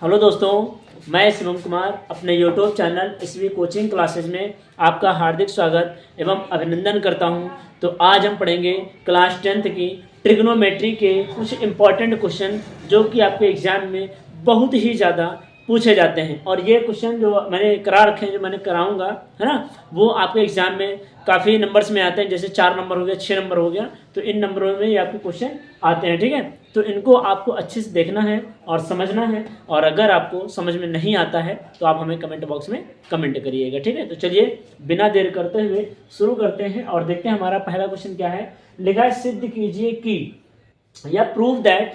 Hello दोस्तों, मैं शिवम कुमार अपने YouTube channel SV coaching classes में आपका हार्दिक स्वागत एवं अभिनंदन करता हूं। तो आज हम पढ़ेंगे क्लास 10th की ट्रिग्नोमेट्री के कुछ इम्पॉर्टेंट क्वेश्चन जो कि आपके एग्जाम में बहुत ही ज़्यादा पूछे जाते हैं। और ये क्वेश्चन जो मैंने करा रखे हैं, जो मैंने कराऊंगा, है ना, वो आपके एग्जाम में काफ़ी नंबर्स में आते हैं। जैसे 4 नंबर हो गया, 6 नंबर हो गया, तो इन नंबरों में ये आपके क्वेश्चन आते हैं। ठीक है, तो इनको आपको अच्छे से देखना है और समझना है। और अगर आपको समझ में नहीं आता है तो आप हमें कमेंट बॉक्स में कमेंट करिएगा। ठीक है, तो चलिए बिना देर करते हुए शुरू करते हैं और देखते हैं हमारा पहला क्वेश्चन क्या है। लिखा है, सिद्ध कीजिए कि या prove that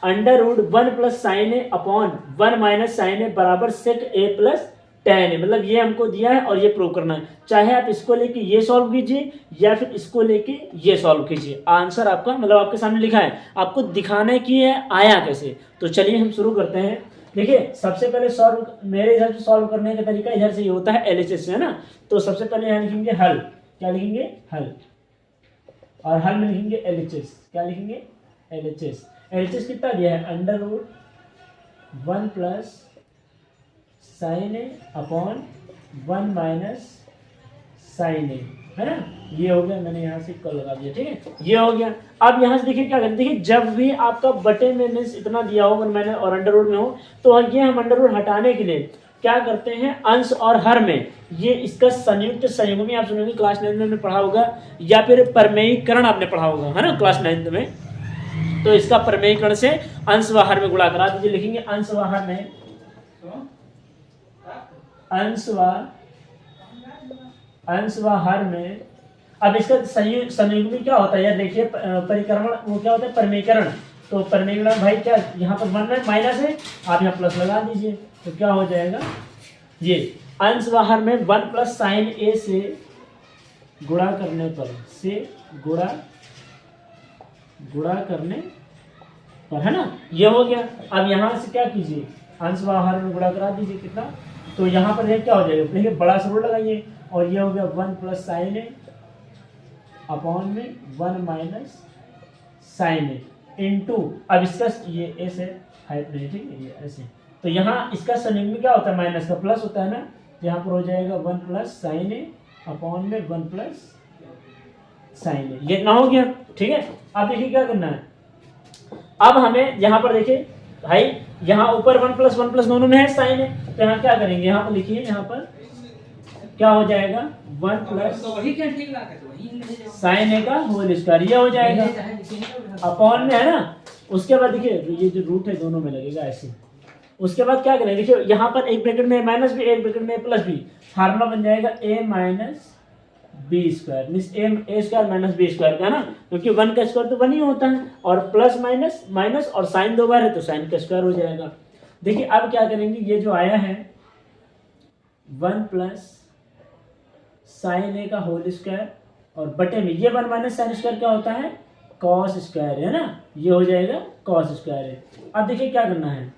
under root 1 plus sine A upon 1 minus sine A बराबर सेक ए प्लस टेन है। मतलब ये हमको दिया है और ये प्रूव करना है। चाहे आप इसको लेके ये सॉल्व कीजिए या फिर इसको लेके ये सॉल्व कीजिए। आंसर आपका मतलब आपके सामने लिखा है, आपको दिखाना है कि ये आया कैसे। तो चलिए हम शुरू करते हैं। देखिए, सबसे पहले सॉल्व, मेरे इधर से सॉल्व करने का तरीका इधर से ये होता है एलएचएस से, है ना। तो सबसे पहले यहाँ लिखेंगे हल। क्या लिखेंगे? हल। और हल में लिखेंगे एलएचएस। क्या लिखेंगे? एलएचएस। एलएचएस कितना दिया है? Under root 1 plus sine A upon 1 minus sine ए, है ना। ये हो गया, मैंने यहाँ से कल लगा दिया। ठीक है, ये हो गया। अब यहाँ से देखिए क्या करें। देखिए, जब भी आपका बटे में मीन्स इतना दिया हो 1 माइनस और अंडर रूट में हो, तो ये हम अंडर रूट हटाने के लिए क्या करते हैं, अंश और हर में ये इसका संयुक्त संयुग्मी आप सुनेंगे, क्लास 9 में पढ़ा होगा, या फिर परमेयीकरण आपने पढ़ा होगा, है ना, क्लास 9 में। तो इसका परमेयीकरण से अंश व हर में गुणा करा दीजिए। लिखेंगे अंश व हर में, अंश व हर में। अब इसका संयुग्मी क्या होता है यार, देखिए परिक्रमण वो क्या होता है, परमेयीकरण। तो परमेयीकरण भाई क्या, यहाँ पर 1 माइनस है, आप यहाँ प्लस लगा दीजिए। तो क्या हो जाएगा, ये अंश व हर में 1 प्लस साइन ए से गुणा करने पर, से गुणा करने पर, है ना, ये हो गया। अब यहाँ से क्या कीजिए, अंश व हर में गुणा करा दीजिए। कितना? तो यहाँ पर ये क्या हो जाएगा, देखिए बड़ा सा रूट लगाइए और ये हो गया 1 प्लस साइन ए अपॉन में 1 माइनस साइन ए इंटू, अब इसका ये ऐसे हाइट नहीं, ठीक है, ये ऐसे। तो यहाँ इसका संयुग्मी क्या होता है, माइनस का प्लस होता है ना। तो यहाँ पर हो जाएगा 1 प्लस साइन ए अपॉन में 1 प्लस साइन ए। ये इतना हो गया। ठीक है, अब देखिए क्या करना है। अब हमें यहाँ पर देखिए भाई, यहाँ ऊपर 1 प्लस दोनों में है साइन है, तो यहाँ क्या करेंगे, यहाँ पर लिखिए, यहाँ पर क्या हो जाएगा 1 प्लस साइन ए का होल स्क्वायर, ये हो जाएगा अपॉन में, है ना। उसके बाद देखिए ये जो रूट है दोनों में लगेगा ऐसे। उसके बाद क्या करेंगे, देखिए यहाँ पर एक ब्रैकेट में माइनस भी, एक ब्रैकेट में प्लस भी, फार्मूला बन जाएगा a minus B square, means A square minus B square का, ना, क्योंकि 1 का स्क्वायर तो 1 ही होता है, और प्लस माइनस माइनस और साइन 2 बार है तो साइन का स्क्वायर हो जाएगा। देखिए अब क्या करेंगे, ये जो आया है 1 प्लस साइन ए का होल स्क्वायर और बटे में ये 1 माइनस साइन स्क्वायर क्या होता है, कॉस स्क्वायर, है ना, ये हो जाएगा कॉस स्क्वायर है। अब देखिए क्या करना है,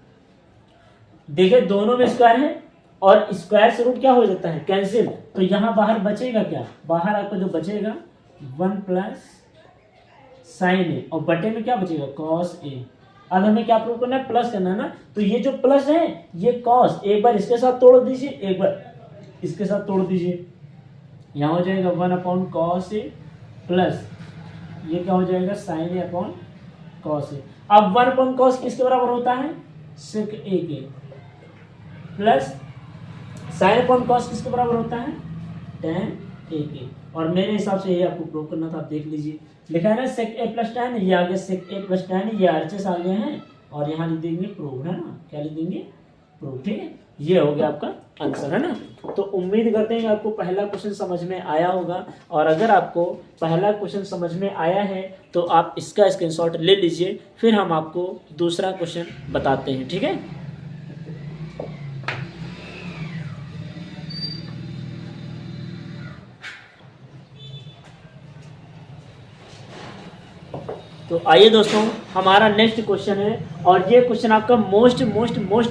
देखिए दोनों में स्क्वायर है और स्क्वायर से रूट क्या हो जाता है, कैंसिल। तो यहाँ बाहर बचेगा क्या, बाहर आपका जो बचेगा 1 प्लस साइन ए और बटे में क्या बचेगा, कॉस ए। अब हमें क्या प्रूव करना है, प्लस करना है ना। तो ये जो प्लस है ये कॉस, एक बार इसके साथ तोड़ दीजिए, एक बार इसके साथ तोड़ दीजिए। यहाँ हो जाएगा 1 अपॉन कॉस ए प्लस ये क्या हो जाएगा, sign A upon cos A. अब 1 अपॉन कॉस किसके बराबर होता है, सेक ए के, प्लस साइन अपॉन कॉस किसके बराबर होता है, टेन ए के। और मेरे हिसाब से ये आपको प्रूव करना था, आप देख लीजिए। लिखा है ना सेक ए प्लस टेन, ये आगे सेक ए प्लस टेन, ये आरएचएस आ गए हैं और यहाँ लिख देंगे प्रूव, है ना। क्या लिख देंगे, प्रूव। ठीक है, ये हो गया आपका आंसर, है ना। तो उम्मीद करते हैं कि आपको पहला क्वेश्चन समझ में आया होगा। और अगर आपको पहला क्वेश्चन समझ में आया है तो आप इसका स्क्रीनशॉट ले लीजिए, फिर हम आपको दूसरा क्वेश्चन बताते हैं। ठीक है, तो आइए दोस्तों, हमारा नेक्स्ट क्वेश्चन है और ये क्वेश्चन आपका मोस्ट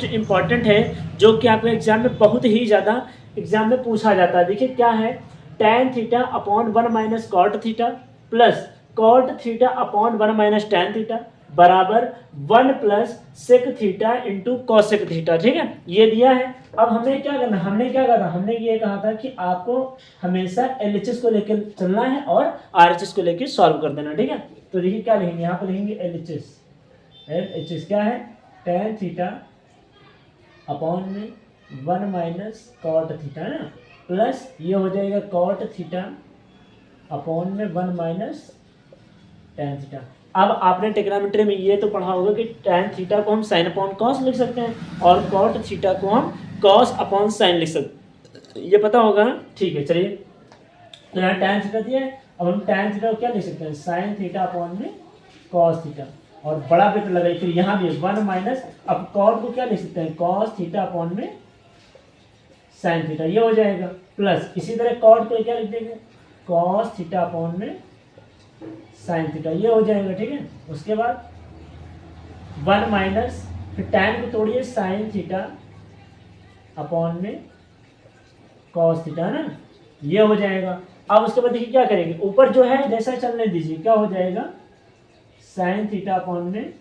इम्पॉर्टेंट है, जो कि आपके एग्जाम में बहुत ही ज़्यादा एग्जाम में पूछा जाता है। देखिए क्या है, tan theta upon 1 minus cot theta plus cot theta upon 1 minus tan theta बराबर 1 plus sec theta into cosec theta. ठीक है, ये दिया है। अब हमें क्या करना, हमने क्या कहा था, हमने ये कहा था कि आपको हमेशा LHS को लेकर चलना है और RHS को लेकर सॉल्व कर देना। ठीक है, तो देखिए क्या लिखेंगे, यहाँ पर लिखेंगे LHS क्या है, tan थीटा अपॉन में 1 माइनस कॉट थीटा ना, प्लस ये हो जाएगा कॉट थीटा अपॉन में 1 माइनस tan थीटा। अब आपने ट्रिग्नोमेट्री में ये तो पढ़ा होगा कि tan थीटा को हम साइन अपॉन कॉस लिख सकते हैं और कॉट थीटा को हम कॉस अपॉन साइन लिख सकते हैं, ये पता होगा ना। ठीक है, चलिए, तो यहाँ tan थीटा दिया है, अब हम tan थीटा को क्या लिख सकते हैं, साइन थीटा अपॉन में कॉस थीटा, और बड़ा ब्रैकेट लगाइए, फिर यहाँ भी 1 माइनस, अब कॉट को क्या लिख सकते हैं, कॉस थीटा अपॉन में साइन थीटा, ये हो जाएगा, प्लस इसी तरह कॉट को क्या लिख देंगे, कॉस थीटा अपॉन में साइन थीटा, ये हो जाएगा। ठीक है, उसके बाद 1 माइनस, फिर tan को तोड़िए, साइन थीटा अपॉन में कॉस थीटा ना, ये हो जाएगा। अब उसके बाद देखिए क्या करेंगे, ऊपर जो है जैसा चलने दीजिए, क्या हो जाएगा, साइन थीटा अपॉन में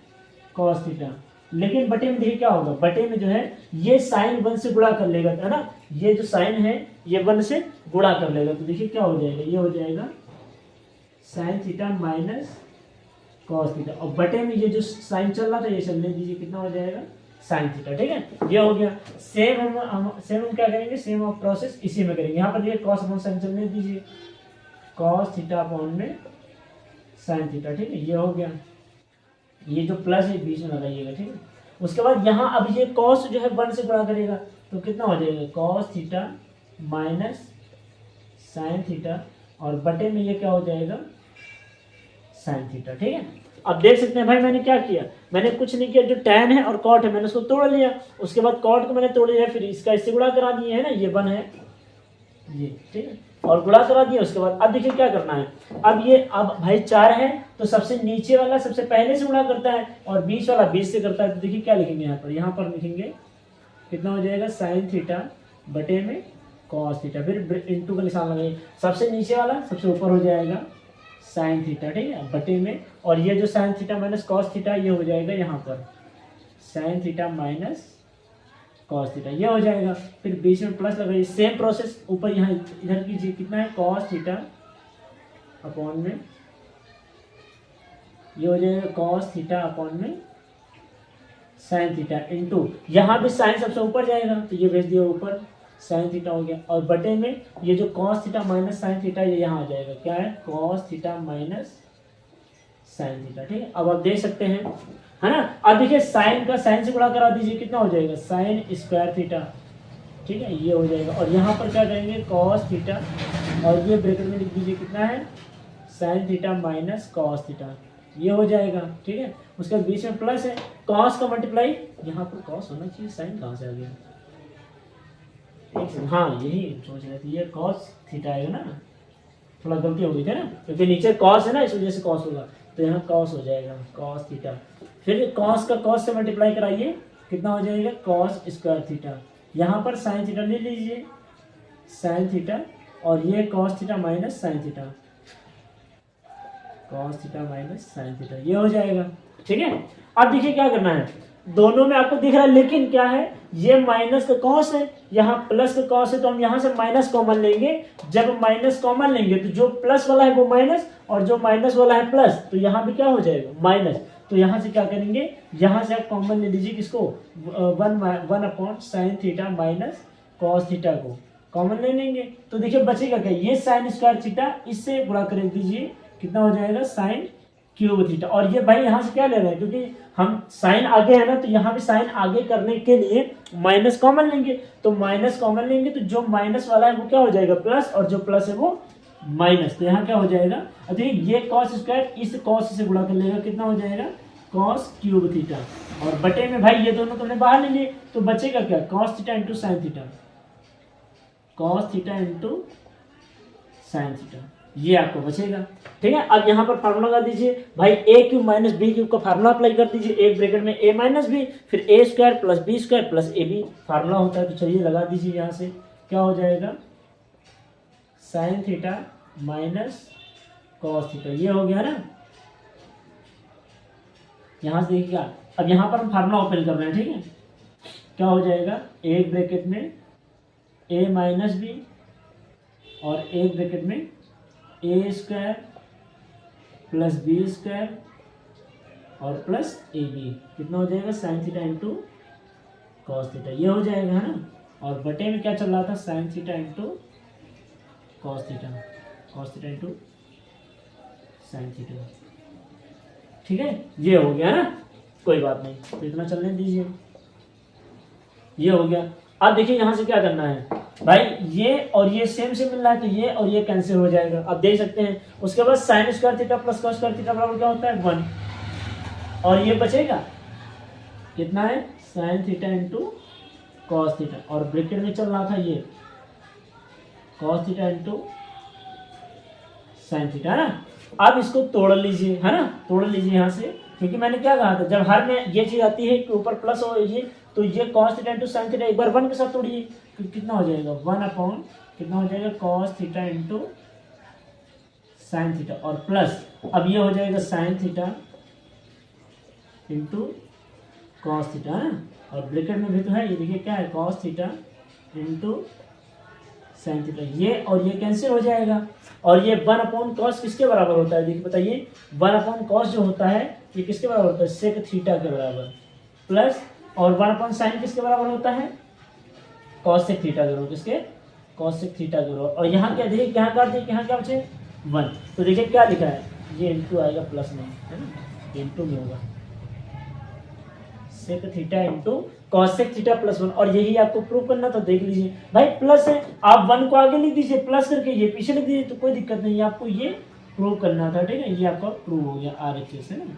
कॉस थीटा, लेकिन बटे में देखिए क्या होगा, बटे में जो है ये साइन 1 से गुणा कर लेगा, है ना, ये जो साइन है ये 1 से गुणा कर लेगा, तो देखिए क्या हो जाएगा, ये हो जाएगा sine theta minus cos theta, और बटे में ये जो साइन चल रहा था ये चलने दीजिए, कितना हो जाएगा, साइन थीटा। ठीक है, ये हो गया। सेम हम क्या करेंगे, सेम ऑफ प्रोसेस इसी में करेंगे। यहाँ पर देखिए कॉस अपॉन साइन चलने दीजिए, कॉस थीटा अपॉन में साइन थीटा। ठीक है, ये हो गया, ये जो प्लस है बीच में लगाइएगा। ठीक है, उसके बाद यहाँ अब ये कॉस जो है 1 से गुणा करेगा, तो कितना हो जाएगा, cos theta minus sine theta, और बटे में ये क्या हो जाएगा, साइन थीटा। ठीक है, अब देख सकते हैं भाई मैंने क्या किया, मैंने कुछ नहीं किया, जो tan है और cot है मैंने उसको तोड़ लिया, उसके बाद cot को मैंने तोड़ लिया, फिर इसका इससे गुणा करा दिए है ना, ये 1 है ये, ठीक है, और गुणा करा दिया। उसके बाद अब देखिए क्या करना है, अब ये अब भाई 4 है तो सबसे नीचे वाला सबसे पहले से गुणा करता है और बीच वाला 20 से करता है, तो देखिए क्या लिखेंगे यहाँ पर लिखेंगे कितना हो जाएगा, साइन थीटा बटे में कॉस थीटा, फिर इंटू का निशान लगाइए, सबसे नीचे वाला सबसे ऊपर हो जाएगा साइन थीटा। ठीक है, बटे में, और ये जो sine theta minus cos theta ये हो जाएगा यहाँ पर sine theta minus cos theta, ये हो जाएगा, फिर बीच में प्लस लगाइए, सेम प्रोसेस ऊपर यहाँ इधर कीजिए, कितना है, कॉस थीटा अपॉन में ये हो जाएगा कॉस थीटा अपॉन में साइन थीटा इंटू, यहाँ भी साइन सबसे ऊपर जाएगा तो ये भेज दिया ऊपर, साइन थीटा हो गया, और बटे में ये जो cos theta minus sine theta ये यहाँ आ जाएगा, क्या है, cos theta minus sine theta. ठीक है, अब आप देख सकते हैं, है ना। अब देखिए साइन का साइन से गुणा करा दीजिए, कितना हो जाएगा, साइन स्क्वायर थीटा। ठीक है, ये हो जाएगा, और यहाँ पर क्या करेंगे, कॉस थीटा, और ये ब्रैकेट में लिख दीजिए कितना है, sine theta minus cos theta, ये हो जाएगा। ठीक है, उसके बीच में प्लस है, कॉस का मल्टीप्लाई, यहाँ पर कॉस होना चाहिए, साइन कहाँ से आ गया, हाँ यही सोच रहे थे, ये कॉस थीटा आएगा ना, थोड़ा गलती हो गई थी ना, क्योंकि नीचे कॉस है ना इस वजह से कॉस होगा, तो यहाँ कॉस हो जाएगा कॉस थीटा, फिर कॉस का कॉस से मल्टीप्लाई कराइए, कितना हो जाएगा, कॉस स्क्वायर थीटा, यहाँ पर साइन थीटा ले लीजिए, साइन थीटा, और ये cos theta minus sine theta, cos theta minus sine theta, ये हो जाएगा। ठीक है, अब देखिए क्या करना है, दोनों में आपको दिख रहा है, लेकिन क्या है, ये माइनस का कॉस है, यहाँ प्लस का कॉस है, तो हम यहाँ से माइनस कॉमन लेंगे, जब माइनस कॉमन लेंगे तो जो प्लस वाला है वो माइनस, और जो माइनस वाला है प्लस, तो यहाँ भी क्या हो जाएगा, माइनस, तो यहाँ से क्या करेंगे, यहाँ से आप कॉमन ले लीजिए, किसको, 1 upon sine theta minus cos theta को कॉमन ले लेंगे, तो देखिए बचेगा क्या, ये साइन स्क्वायर थीटा इससे गुणा कर दीजिए, कितना हो जाएगा, साइन क्यूब थीटा, और ये भाई यहाँ से क्या ले रहे हैं, क्योंकि हम साइन आगे है ना, तो यहाँ भी साइन आगे करने के लिए माइनस कॉमन लेंगे, तो माइनस कॉमन लेंगे तो जो माइनस वाला है वो क्या हो जाएगा, प्लस, और जो प्लस है वो माइनस, तो यहाँ क्या हो जाएगा, देखिए ये कॉस स्क्वायर इस कॉस से गुणा कर लेगा, कितना हो जाएगा, कॉस क्यूब थीटा, और बटे में भाई ये दोनों तुमने बाहर ले लिए, तो बचेगा क्या, cos theta into sine theta, cos theta into sine theta, ये आपको बचेगा। ठीक है, अब यहाँ पर फार्मूला लगा दीजिए भाई, A cube minus B cube का फार्मूला अप्लाई कर दीजिए, एक ब्रैकेट में ए माइनस बी, फिर A square plus B square plus A B formula होता है, तो चलिए लगा दीजिए, यहाँ से क्या हो जाएगा, sine theta minus cos theta, ये हो गया ना, यहाँ से देखिए क्या, अब यहाँ पर हम फार्मूला ओपन कर रहे हैं, ठीक है। क्या हो जाएगा, एक ब्रैकेट में a माइनस बी और एक ब्रैकेट में ए स्क्वायर प्लस बी स्क्वायर और प्लस ए बी, कितना हो जाएगा, sine theta into cos theta, ये हो जाएगा, है ना। और बटे में क्या चल रहा था, sine theta into cos theta into sine theta, ठीक है। ये हो गया ना, कोई बात नहीं, तो इतना चलने दीजिए, ये हो गया। अब देखिए यहाँ से क्या करना है भाई, ये और ये सेम से मिल रहा है तो ये और ये कैंसिल हो जाएगा, अब देख सकते हैं। उसके बाद sine square theta plus cos square theta बराबर क्या होता है, 1, और ये बचेगा कितना है, sine theta into cos theta, और ब्रैकेट में चल रहा था ये cos theta into sine theta, है ना। अब इसको तोड़ लीजिए, है ना, तोड़ लीजिए यहाँ से, क्योंकि मैंने क्या कहा था, जब हर में ये चीज आती है कि ऊपर प्लस हो ये, तो ये cos theta into sine theta एक बार 1 के साथ तोड़िए, कितना हो जाएगा, 1 अपॉन कितना हो जाएगा, cos theta into sine theta, और प्लस अब ये हो जाएगा sine theta into cos theta, है ना। और ब्रैकेट में भी तो है, ये देखिए क्या है, cos theta into sine theta, ये और ये कैंसिल हो जाएगा। और ये 1 अपॉन कॉस किसके बराबर होता है, देखिए बताइए, 1 अपॉन कॉस जो होता है ये किसके बराबर होता है, सेक थीटा के बराबर, प्लस और 1 अपॉन साइन किसके बराबर होता है, कॉस सेक थीटा के बराबर, किसके, कॉस सेक थीटा के बराबर। और यहाँ क्या देखिए, यहाँ काट देखिए, यहाँ क्या बचे 1, तो देखिए क्या लिखा है, ये इंटू आएगा प्लस में, है ना, इंटू में होगा sec theta into cosec theta plus 1, और यही आपको प्रूव करना था। देख लीजिए भाई, प्लस है, आप 1 को आगे लिख दीजिए, प्लस करके ये पीछे लिख दीजिए, तो कोई दिक्कत नहीं है, आपको ये प्रूव करना था, ठीक है। ये आपका प्रूव हो गया RHS, है ना,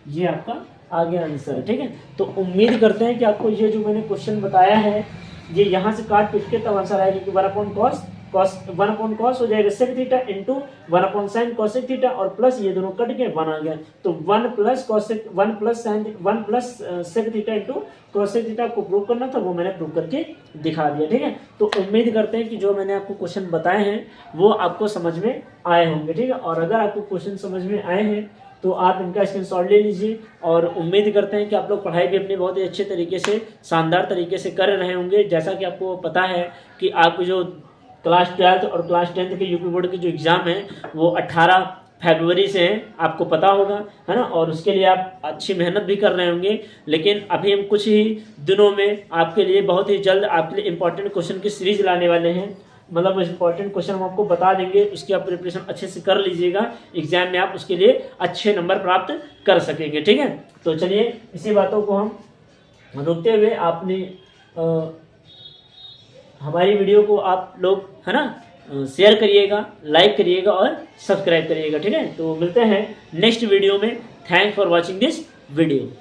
ये आपका आगे आंसर है, ठीक है। तो उम्मीद करते हैं कि आपको ये जो मैंने क्वेश्चन बताया है, ये यहाँ से काट पीट के तब आंसर आएगा कि 1 अपॉन कॉस हो जाएगा sec theta into 1 upon sine cosec theta, और प्लस ये दोनों कट के 1 आ गया, तो 1 plus sec theta into cosec theta को प्रूव करना था, वो मैंने प्रूव करके दिखा दिया, ठीक है। तो उम्मीद करते हैं कि जो मैंने आपको क्वेश्चन बताए हैं वो आपको समझ में आए होंगे, ठीक है। और अगर आपको क्वेश्चन समझ में आए हैं तो आप इनका स्क्रीनशॉट ले लीजिए, और उम्मीद करते हैं कि आप लोग पढ़ाई भी अपनी बहुत ही अच्छे तरीके से, शानदार तरीके से कर रहे होंगे। जैसा कि आपको पता है कि आप जो क्लास 12th और क्लास 10th के यूपी बोर्ड के जो एग्ज़ाम हैं वो 18 फरवरी से हैं, आपको पता होगा, है ना। और उसके लिए आप अच्छी मेहनत भी कर रहे होंगे, लेकिन अभी हम कुछ ही दिनों में आपके लिए बहुत ही जल्द आपके लिए इंपॉर्टेंट क्वेश्चन की सीरीज लाने वाले हैं। मतलब इंपॉर्टेंट क्वेश्चन हम आपको बता देंगे, उसकी आप प्रिपरेशन अच्छे से कर लीजिएगा, एग्जाम में आप उसके लिए अच्छे नंबर प्राप्त कर सकेंगे, ठीक है। तो चलिए इसी बातों को हम रोकते हुए आपने हमारी वीडियो को आप लोग, है ना, शेयर करिएगा, लाइक करिएगा और सब्सक्राइब करिएगा, ठीक है। तो मिलते हैं नेक्स्ट वीडियो में। Thanks for watching this video.